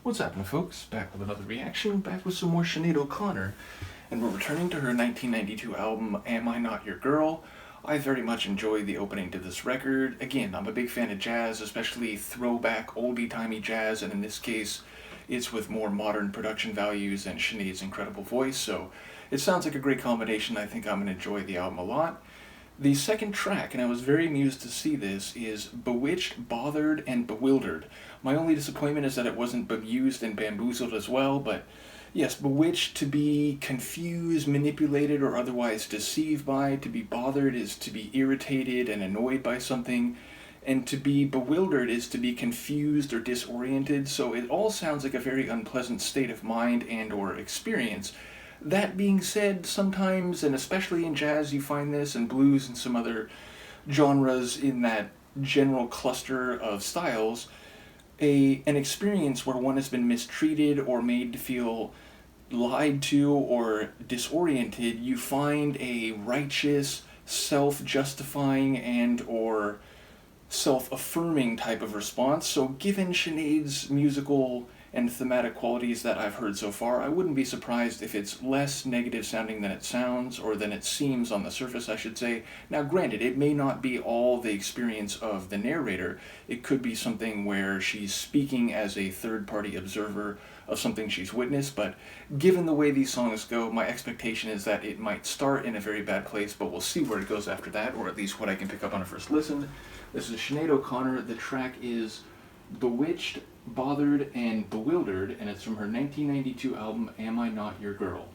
What's happening, folks? Back with another reaction, back with some more Sinéad O'Connor, and we're returning to her 1992 album, Am I Not Your Girl? I very much enjoyed the opening to this record. Again, I'm a big fan of jazz, especially throwback, oldie-timey jazz, and in this case, it's with more modern production values and Sinead's incredible voice, so it sounds like a great combination. I think I'm going to enjoy the album a lot. The second track, and I was very amused to see this, is Bewitched, Bothered, and Bewildered. My only disappointment is that it wasn't bemused and bamboozled as well, but yes, bewitched, to be confused, manipulated, or otherwise deceived by. To be bothered is to be irritated and annoyed by something, and to be bewildered is to be confused or disoriented, so it all sounds like a very unpleasant state of mind and or experience. That being said, sometimes, and especially in jazz, you find this, and blues and some other genres in that general cluster of styles, an experience where one has been mistreated or made to feel lied to or disoriented, you find a righteous, self-justifying and or self-affirming type of response. So given Sinead's musical and thematic qualities that I've heard so far, I wouldn't be surprised if it's less negative sounding than it sounds, or than it seems on the surface, I should say. Now granted, it may not be all the experience of the narrator. It could be something where she's speaking as a third-party observer of something she's witnessed, but given the way these songs go, my expectation is that it might start in a very bad place, but we'll see where it goes after that, or at least what I can pick up on a first listen. This is Sinead O'Connor. The track is Bewitched, Bothered, and Bewildered, and it's from her 1992 album, Am I Not Your Girl?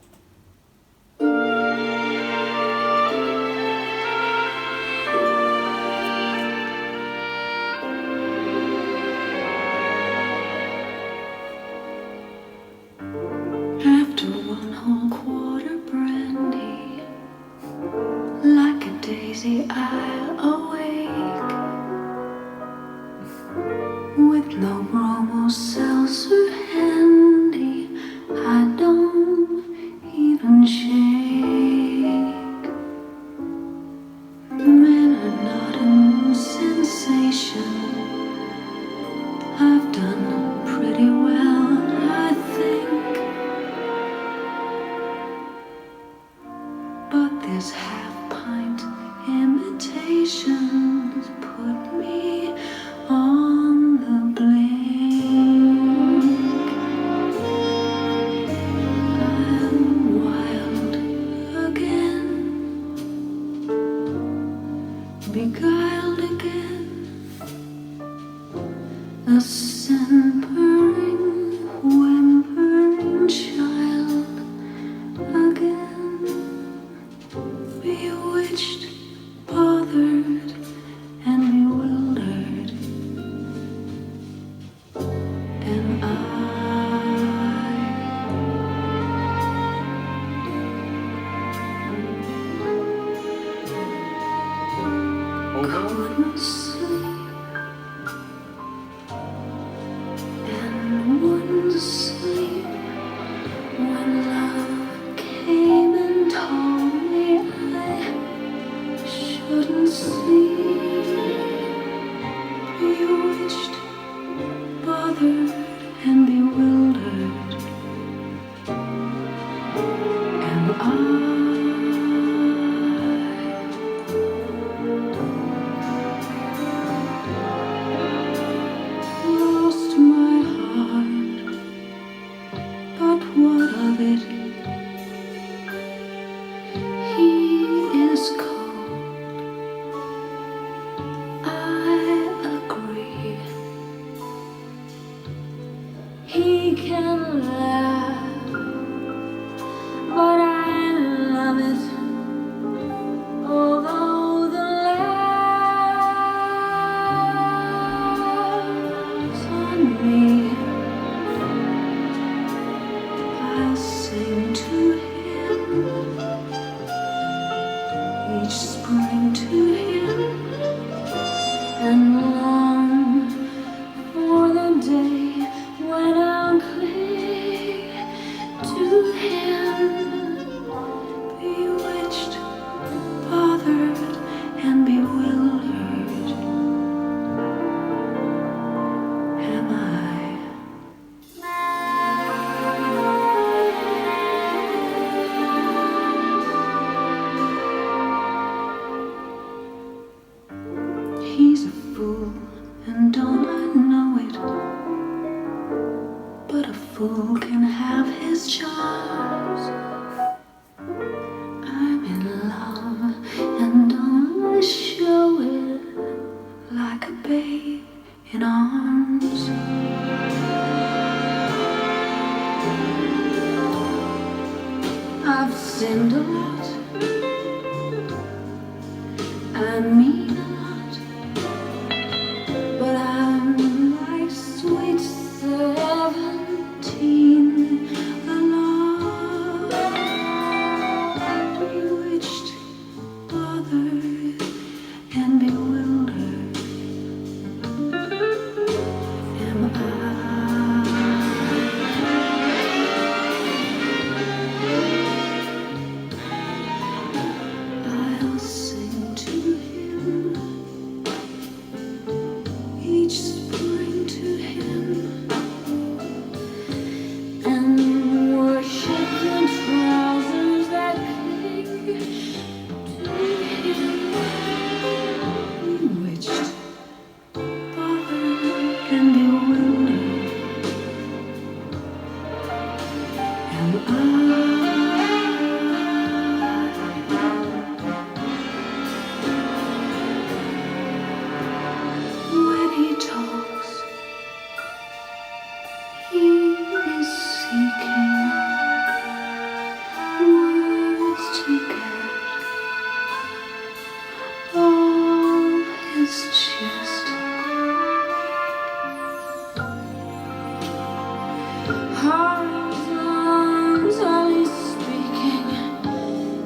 After one whole quarter brandy, like a daisy I'll awake, with no bromo seltzer handy, I don't even shake. Men are not a new sensation. I've done pretty well, I think, but this half-pint imitations put me on the blink. I'm wild again, beguiled again, a simpering, whimpering child again, bewitched, bothered, and bewildered. And I couldn't sleep and wouldn't sleep when love came and told me I shouldn't sleep. Bewitched, bothered, and bewildered. And I lost my heart, but what of it? He is cold, I agree. He can laugh, but I love it. Although the laughs on me, I sing to him each spring, to him, and long for the day when I'll cling fool can have his charms. I'm in love and only show it like a babe in arms. I've sinned a lot, I mean a lot, but I'm like sweet 17, alone, bewitched, bothered, and bewildered. Am I? I'll sing to him, each spring to him, and worship the trousers that cling to him. Bewitched, bothered, and bewildered. Am I? When he talks, he is seeking words to get off his chest. Horizontally speaking,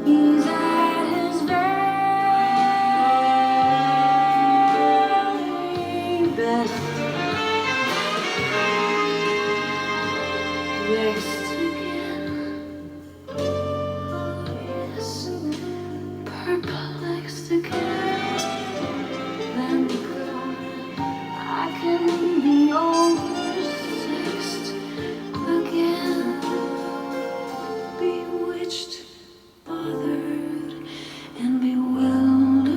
he's at his very best. Vexed again, oh yes, perplexed again. Thank God I can be oversexed again. Bewitched, bothered, and bewildered.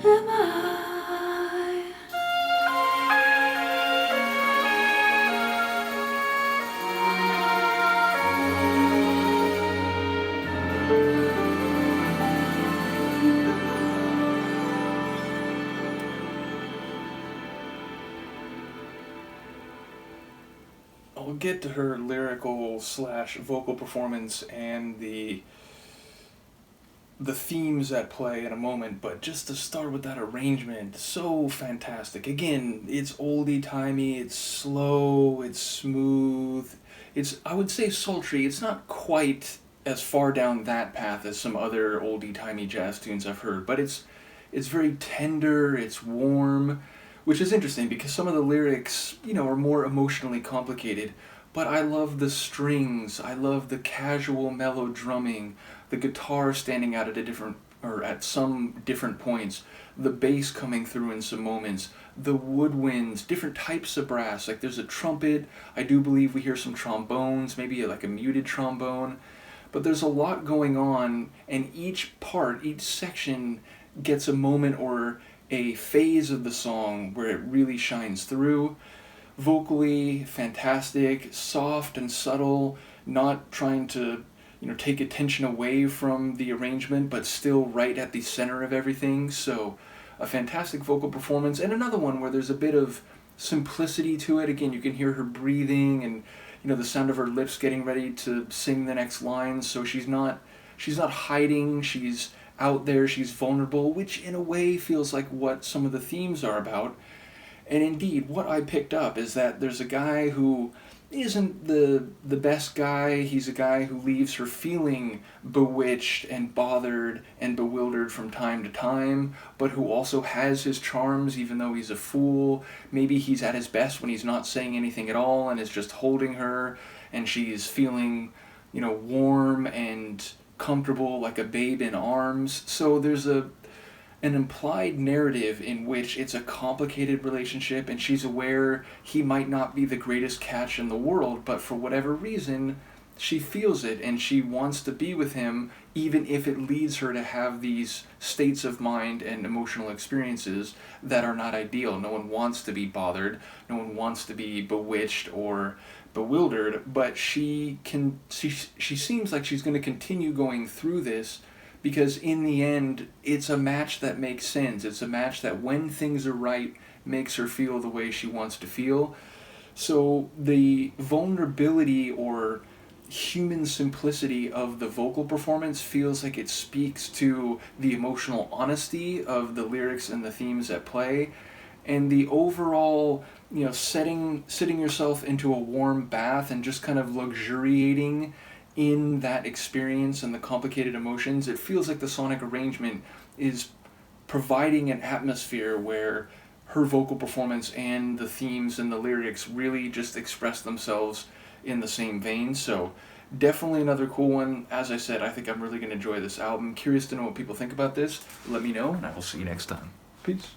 Am I? I'll get to her lyrical / vocal performance and the themes at play in a moment, but just to start with that arrangement, so fantastic. Again, it's oldie-timey, it's slow, it's smooth, it's, I would say, sultry. It's not quite as far down that path as some other oldie-timey jazz tunes I've heard, but it's very tender, it's warm, which is interesting because some of the lyrics, are more emotionally complicated, but I love the strings, I love the casual mellow drumming, the guitar standing out at some different points, the bass coming through in some moments, the woodwinds, different types of brass, like there's a trumpet, I do believe we hear some trombones, maybe like a muted trombone, but there's a lot going on, and each section gets a moment or a phase of the song where it really shines through. Vocally, fantastic, soft and subtle, not trying to, take attention away from the arrangement, but still right at the center of everything. So, a fantastic vocal performance, and another one where there's a bit of simplicity to it. Again, you can hear her breathing and, the sound of her lips getting ready to sing the next line. So she's not hiding, she's out there, she's vulnerable, which in a way feels like what some of the themes are about. And indeed, what I picked up is that there's a guy who isn't the best guy. He's a guy who leaves her feeling bewitched and bothered and bewildered from time to time, but who also has his charms even though he's a fool. Maybe he's at his best when he's not saying anything at all and is just holding her, and she's feeling, warm and comfortable like a babe in arms. So there's an implied narrative in which it's a complicated relationship, and she's aware he might not be the greatest catch in the world, but for whatever reason, she feels it and she wants to be with him, even if it leads her to have these states of mind and emotional experiences that are not ideal. No one wants to be bothered, no one wants to be bewitched or bewildered, but she seems like she's going to continue going through this, because in the end it's a match that makes sense. It's a match that, when things are right, makes her feel the way she wants to feel. So the vulnerability or human simplicity of the vocal performance feels like it speaks to the emotional honesty of the lyrics and the themes at play, and the overall, sitting yourself into a warm bath and just kind of luxuriating in that experience and the complicated emotions. It feels like the sonic arrangement is providing an atmosphere where her vocal performance and the themes and the lyrics really just express themselves in the same vein. So definitely another cool one. As I said, I think I'm really going to enjoy this album. Curious to know what people think about this. Let me know, and I will see you next time. Peace.